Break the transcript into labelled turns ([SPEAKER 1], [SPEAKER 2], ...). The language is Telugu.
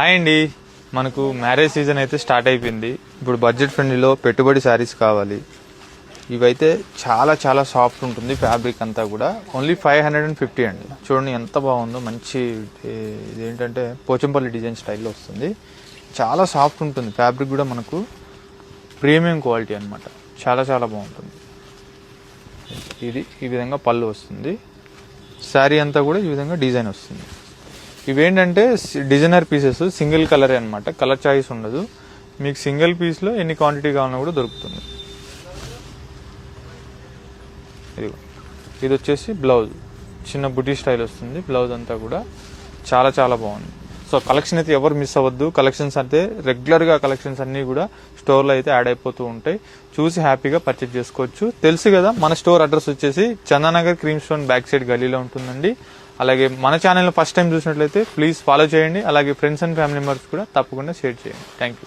[SPEAKER 1] హాయ్ అండి, మనకు మ్యారేజ్ సీజన్ అయితే స్టార్ట్ అయిపోయింది. ఇప్పుడు బడ్జెట్ ఫ్రెండ్లీలో పెట్టుబడి శారీస్ కావాలి. ఇవైతే చాలా చాలా సాఫ్ట్ ఉంటుంది ఫ్యాబ్రిక్ అంతా కూడా. ఓన్లీ 550 అండి. చూడండి ఎంత బాగుందో. మంచి ఇదేంటంటే పోచంపల్లి డిజైన్ స్టైల్లో వస్తుంది. చాలా సాఫ్ట్ ఉంటుంది ఫ్యాబ్రిక్ కూడా. మనకు ప్రీమియం క్వాలిటీ అనమాట. చాలా చాలా బాగుంటుంది. ఇది ఈ విధంగా పళ్ళు వస్తుంది. శారీ అంతా కూడా ఈ విధంగా డిజైన్ వస్తుంది. ఇవేంటంటే డిజైనర్ పీసెస్, సింగిల్ కలరే అనమాట. కలర్ చాయిస్ ఉండదు. మీకు సింగిల్ పీస్లో ఎన్ని క్వాంటిటీ కావాలన్నా కూడా దొరుకుతుంది. ఇది వచ్చేసి బ్లౌజ్, చిన్న బుటీ స్టైల్ వస్తుంది. బ్లౌజ్ అంతా కూడా చాలా చాలా బాగుంది. సో కలెక్షన్ అయితే ఎవరు మిస్ అవ్వద్దు. కలెక్షన్స్ అయితే రెగ్యులర్గా కలెక్షన్స్ అన్నీ కూడా స్టోర్లో అయితే యాడ్ అయిపోతూ ఉంటాయి. చూసి హ్యాపీగా పర్చేజ్ చేసుకోవచ్చు. తెలుసు కదా, మన స్టోర్ అడ్రస్ వచ్చేసి Chandanagar cream stone back side గలీలో ఉంటుందండి. అలాగే మన ఛానల్ ఫస్ట్ టైం చూసినట్లయితే ప్లీజ్ ఫాలో చేయండి. అలాగే ఫ్రెండ్స్ అండ్ ఫ్యామిలీ మెంబర్స్ కూడా తప్పకుండా షేర్ చేయండి. Thank you.